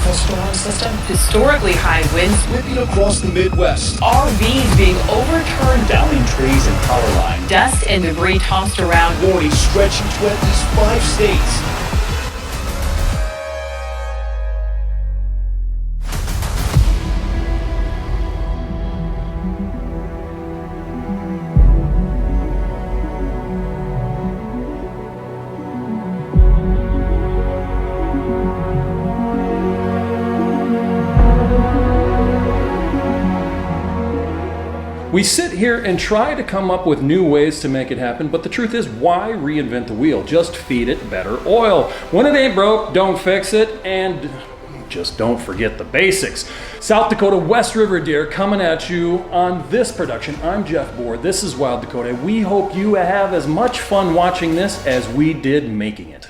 tropical storm system, historically high winds whipping across the Midwest, RVs being overturned, downing trees and power lines, dust and debris tossed around, warnings stretching to at least 5 states. We sit here and try to come up with new ways to make it happen, but the truth is, why reinvent the wheel? Just feed it better oil. When it ain't broke, don't fix it, and just don't forget the basics. South Dakota West River Deer coming at you on this production. I'm Jeff Boer, this is Wild Dakota. We hope you have as much fun watching this as we did making it.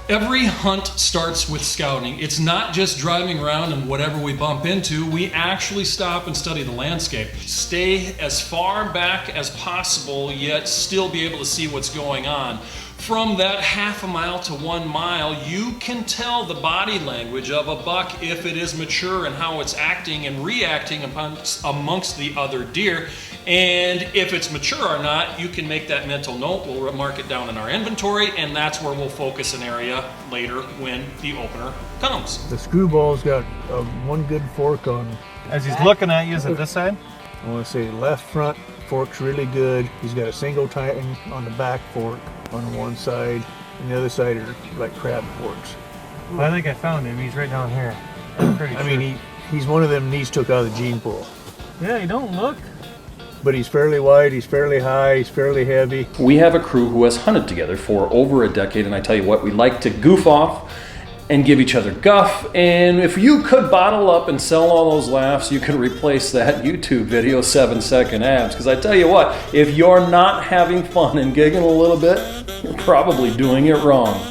Every hunt starts with scouting. It's not just driving around and whatever we bump into. We actually stop and study the landscape. Stay as far back as possible, yet still be able to see what's going on. From that half a mile to 1 mile, you can tell the body language of a buck if it is mature and how it's acting and reacting amongst the other deer. And if it's mature or not, you can make that mental note. We'll mark it down in our inventory, and that's where we'll focus an area later when the opener comes. The screwball's got one good fork on. As he's looking at you, is it this side? I want to say left front fork's really good. He's got a single tighten on the back fork on one side, and the other side are like crab forks. I think I found him. He's right down here. I'm pretty sure. I mean, he's one of them knees took out of the gene pool. Yeah, he don't look. But he's fairly wide, he's fairly high, he's fairly heavy. We have a crew who has hunted together for over a decade, and I tell you what, we like to goof off and give each other guff. And if you could bottle up and sell all those laughs, you could replace that YouTube video 7-second abs. Because I tell you what, if you're not having fun and giggling a little bit, you're probably doing it wrong.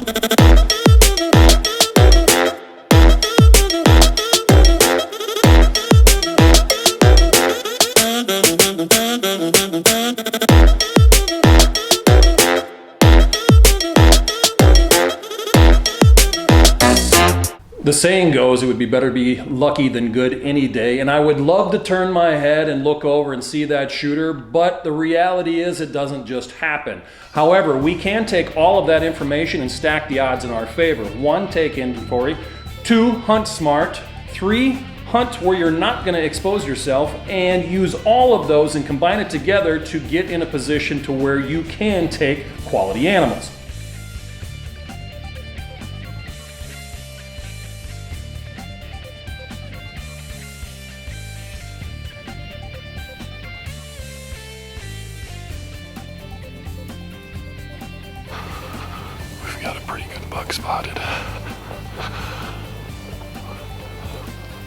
The saying goes, it would be better to be lucky than good any day, and I would love to turn my head and look over and see that shooter, but the reality is it doesn't just happen. However, we can take all of that information and stack the odds in our favor. 1, take inventory. 2, hunt smart. 3, hunt where you're not going to expose yourself, and use all of those and combine it together to get in a position to where you can take quality animals. Got a pretty good buck spotted.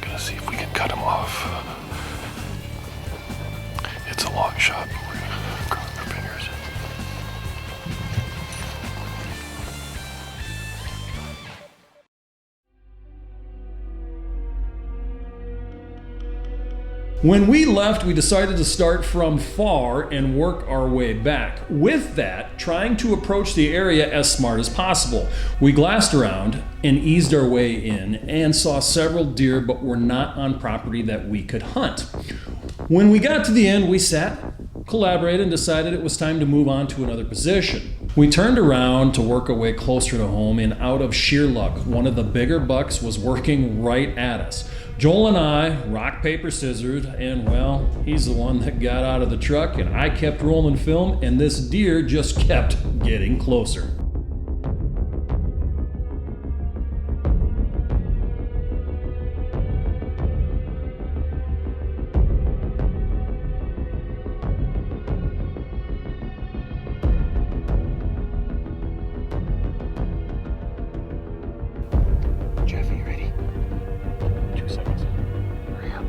Gonna see if we can cut him off. It's a long shot, but we're gonna cross our fingers. When we left, we decided to start from far and work our way back. With that, trying to approach the area as smart as possible. We glassed around and eased our way in and saw several deer, but were not on property that we could hunt. When we got to the end, we sat, collaborated, and decided it was time to move on to another position. We turned around to work our way closer to home, and out of sheer luck, one of the bigger bucks was working right at us. Joel and I rock, paper, scissors, and well, he's the one that got out of the truck, and I kept rolling film, and this deer just kept getting closer. Jeff, you ready? 2 seconds. Hurry up.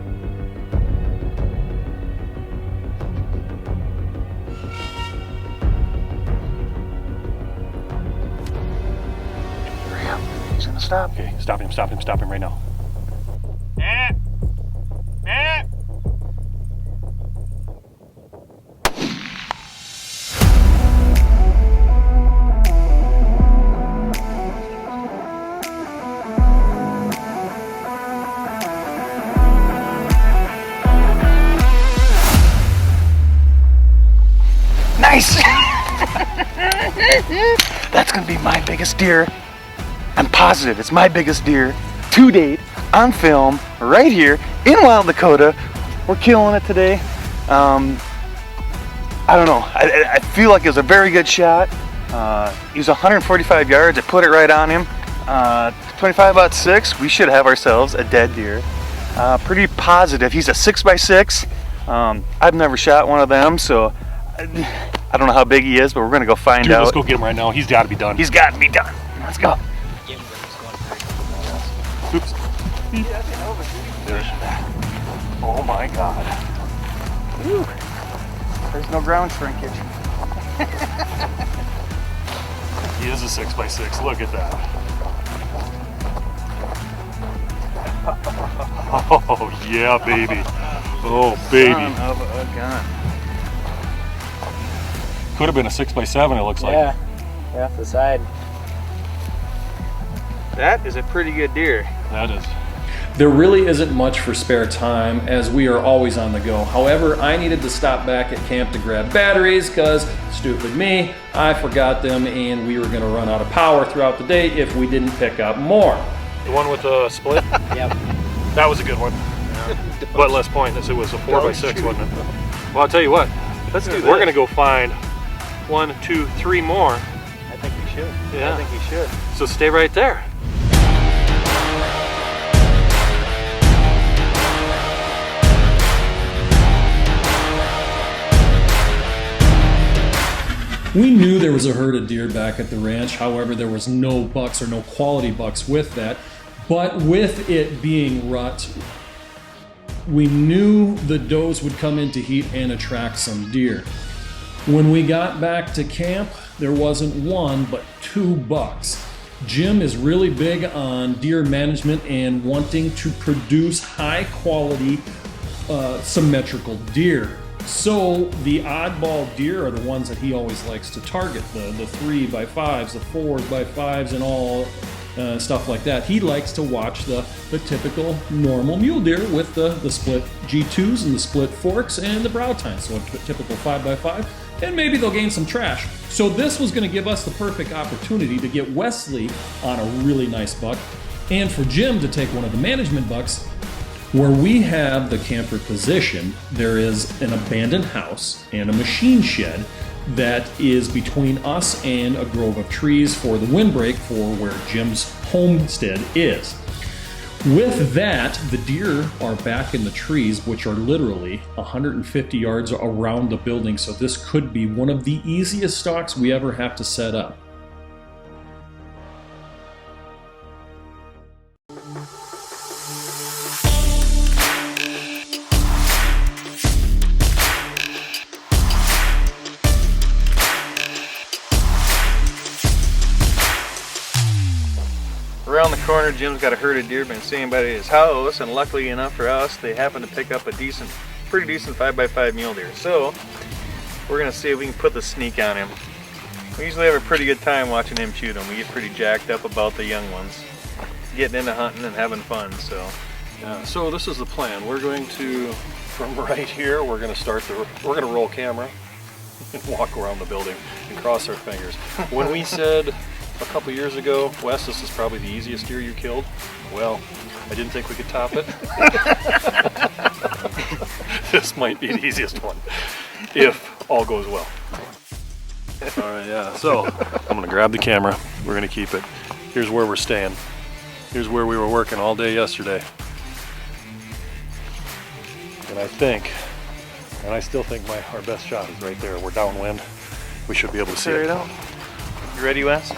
Hurry up. He's gonna stop. Okay, stop him right now. biggest deer. I'm positive it's my biggest deer to date on film right here in Wild Dakota. We're killing it today. I don't know. I feel like it was a very good shot. He was 145 yards. I put it right on him. 25-06. We should have ourselves a dead deer. Pretty positive. He's a 6x6. I've never shot one of them, so I don't know how big he is, but we're gonna go find Dude, out. let's go get him right now. He's got to be done. He's got to be done. Let's go. Oops. There's oh my God. Whew. There's no ground shrinkage. He is a 6x6. Look at that. Oh yeah, baby. Oh baby. Son of a gun. Could have been a 6x7. It looks like. Yeah, off the side. That is a pretty good deer. That is. There really isn't much for spare time as we are always on the go. However, I needed to stop back at camp to grab batteries because, stupid me, I forgot them and we were going to run out of power throughout the day if we didn't pick up more. The one with the split? Yep. That was a good one. But less pointless. It was a 4x6, wasn't it? Well, I'll tell you what. Let's do this. We're going to go find 1, 2, 3 more. I think we should. Yeah. I think we should. So stay right there. We knew there was a herd of deer back at the ranch. However, there was no bucks or no quality bucks with that. But with it being rut, we knew the does would come into heat and attract some deer. When we got back to camp, there wasn't one, but 2 bucks. Jim is really big on deer management and wanting to produce high quality symmetrical deer. So the oddball deer are the ones that he always likes to target, the 3x5s, the 4x5s, and all stuff like that. He likes to watch the typical normal mule deer with the split G2s and the split forks and the brow tines, so a typical 5x5, and maybe they'll gain some trash. So this was going to give us the perfect opportunity to get Wesley on a really nice buck, and for Jim to take one of the management bucks. Where we have the camper position, there is an abandoned house and a machine shed that is between us and a grove of trees for the windbreak for where Jim's homestead is. With that, the deer are back in the trees, which are literally 150 yards around the building, so this could be one of the easiest stalks we ever have to set up. Around the corner, Jim's got a herd of deer been sitting by his house, and luckily enough for us, they happened to pick up a pretty decent 5x5 mule deer. So we're gonna see if we can put the sneak on him. We usually have a pretty good time watching him shoot them. We get pretty jacked up about the young ones, getting into hunting and having fun. So Yeah, so this is the plan. We're going to, from right here, we're going to roll camera and walk around the building and cross our fingers. When we said a couple years ago, Wes, this is probably the easiest deer you killed, well, I didn't think we could top it. This might be the easiest one, if all goes well. All right, yeah, so I'm gonna grab the camera. We're gonna keep it. Here's where we're staying. Here's where we were working all day yesterday. And I still think our best shot is right there. We're downwind. We should be able to see it. out. You ready, Wes?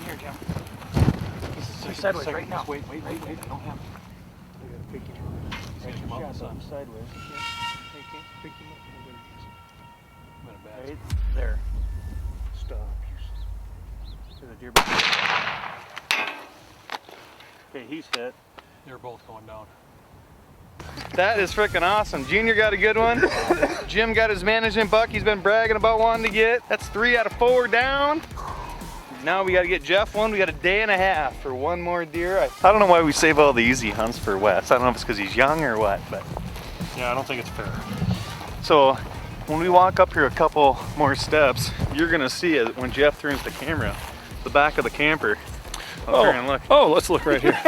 here, Jim. He's sideways right now. Wait, I don't have him. I gotta pick him up. He's gonna come out, son. Sideways. Okay, pick him I'm in a bad up. Right there. Stop. There's a deer behind. Okay, he's hit. They're both going down. That is freaking awesome. Junior got a good one. Jim got his management buck he's been bragging about wanting to get. That's 3 out of 4 down. Now we got to get Jeff one. We got a day and a half for one more deer. I don't know why we save all the easy hunts for Wes. I don't know if it's because he's young or what, but. Yeah, I don't think it's fair. So when we walk up here a couple more steps, you're gonna see it when Jeff turns the camera, the back of the camper. I'll turn and look. Oh, let's look right here.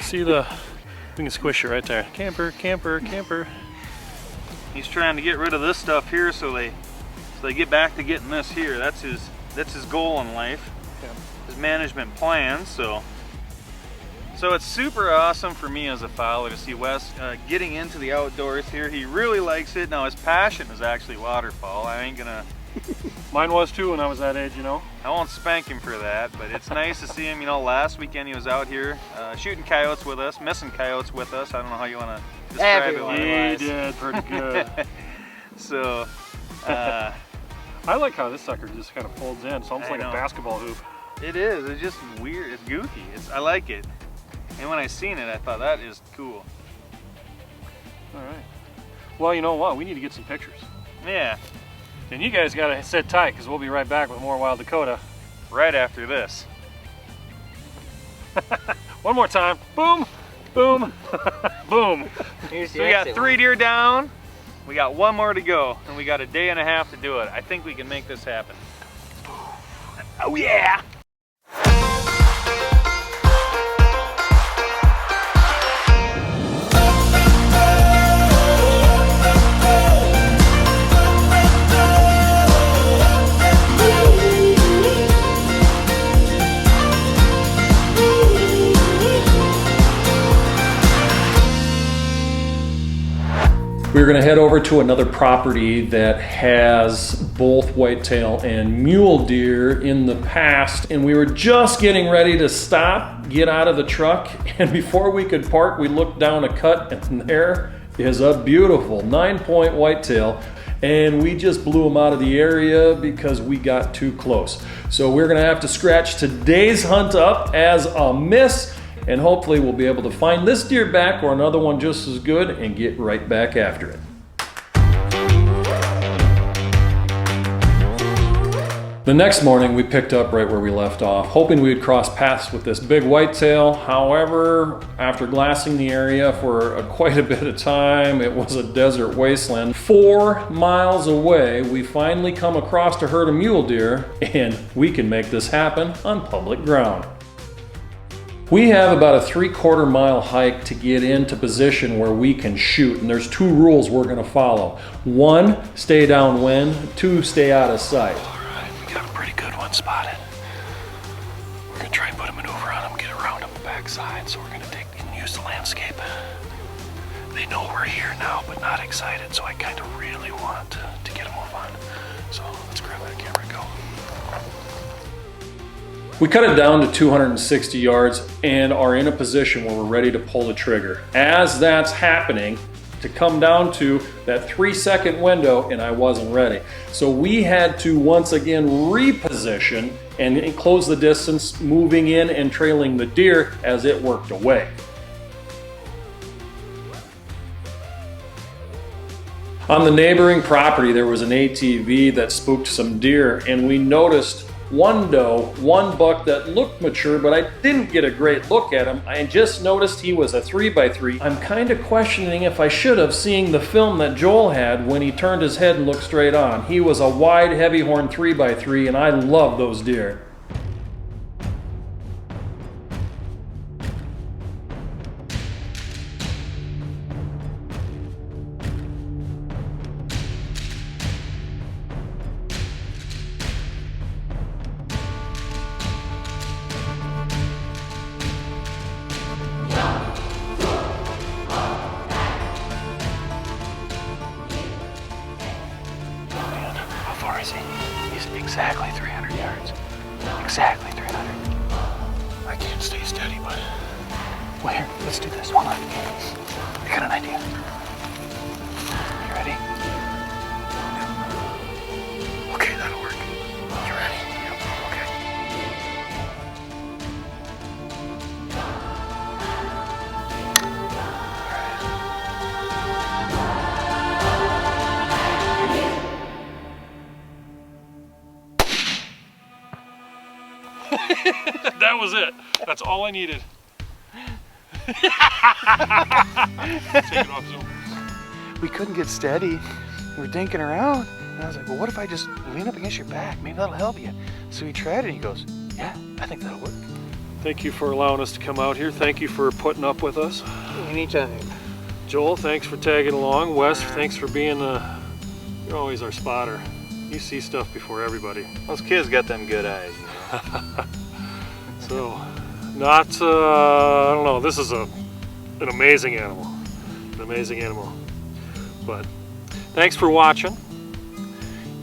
See the, we can squish it right there. Camper, camper, camper. He's trying to get rid of this stuff here so they get back to getting this here. That's his goal in life. Yeah. His management plan. So it's super awesome for me as a fowler to see Wes getting into the outdoors here. He really likes it. Now his passion is actually waterfowl. I ain't gonna. Mine was too when I was that age, you know. I won't spank him for that, but it's nice to see him. You know, last weekend he was out here shooting coyotes with us, missing coyotes with us. I don't know how you want to describe it. He did pretty good. So, I like how this sucker just kind of folds in. It's almost like a basketball hoop. it is. It's just weird. It's goofy. I like it. And when I seen it, I thought that is cool. All right. Well, you know what? We need to get some pictures. Yeah. And you guys got to sit tight because we'll be right back with more Wild Dakota. Right after this. One more time. Boom, boom, boom. So we got 3 deer down. We got 1 more to go, and we got a day and a half to do it. I think we can make this happen. Oh yeah! We're going to head over to another property that has both whitetail and mule deer in the past, and we were just getting ready to stop, get out of the truck, and before we could park, we looked down a cut, and there is a beautiful 9-point whitetail, and we just blew him out of the area because we got too close. So we're going to have to scratch today's hunt up as a miss, and hopefully we'll be able to find this deer back or another one just as good and get right back after it. The next morning we picked up right where we left off, hoping we would cross paths with this big whitetail. However, after glassing the area for quite a bit of time, it was a desert wasteland. 4 miles away, we finally come across a herd of mule deer, and we can make this happen on public ground. We have about a 3/4 mile hike to get into position where we can shoot, and there's 2 rules we're going to follow. 1, stay downwind. 2, stay out of sight. All right, we got a pretty good one spotted. We're going to try and put a maneuver on him, get around him the backside, so we're going to take and use the landscape. They know we're here now, but not excited, so I kind of really want to get a move on. So let's grab that camera and go. We cut it down to 260 yards and are in a position where we're ready to pull the trigger. As that's happening, to come down to that 3-second window, and I wasn't ready. So we had to once again reposition and close the distance, moving in and trailing the deer as it worked away. On the neighboring property, there was an ATV that spooked some deer, and we noticed 1 doe, 1 buck that looked mature, but I didn't get a great look at him. I just noticed he was a 3x3. I'm kind of questioning if I should have seen the film that Joel had when he turned his head and looked straight on. He was a wide, heavy horn 3x3, and I love those deer. How far is he? He's exactly 300 yards. Exactly 300. I can't stay steady, but... Well, here, let's do this. Hold on. I got an idea. You ready? Okay, that'll work. You ready? Yep. Okay. That was it. That's all I needed. Take it off Zoom. We couldn't get steady. We were dinking around. And I was like, well, what if I just lean up against your back? Maybe that'll help you. So he tried it and he goes, yeah, I think that'll work. Thank you for allowing us to come out here. Thank you for putting up with us. Anytime. Joel, thanks for tagging along. Wes, thanks for being you're always our spotter. You see stuff before everybody. Those kids got them good eyes. So, not, I don't know, this is an amazing animal. An amazing animal. But thanks for watching.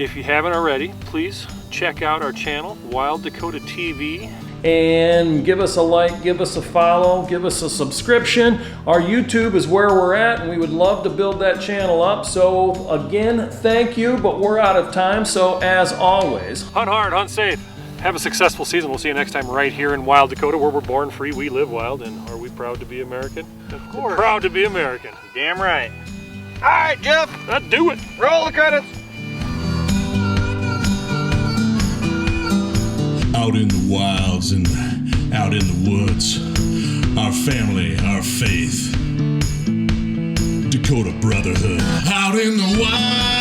If you haven't already, please check out our channel, Wild Dakota TV. And give us a like, give us a follow, give us a subscription. Our YouTube is where we're at, and we would love to build that channel up. So again, thank you, but we're out of time. So as always, Hunt hard, hunt safe. Have a successful season. We'll see you next time right here in Wild Dakota, where we're born free, we live wild, and are we proud to be American? Of course. Proud to be American. Damn right. All right, Jeff. Let's do it. Roll the credits. Out in the wilds and out in the woods, our family, our faith, Dakota brotherhood. Out in the wild.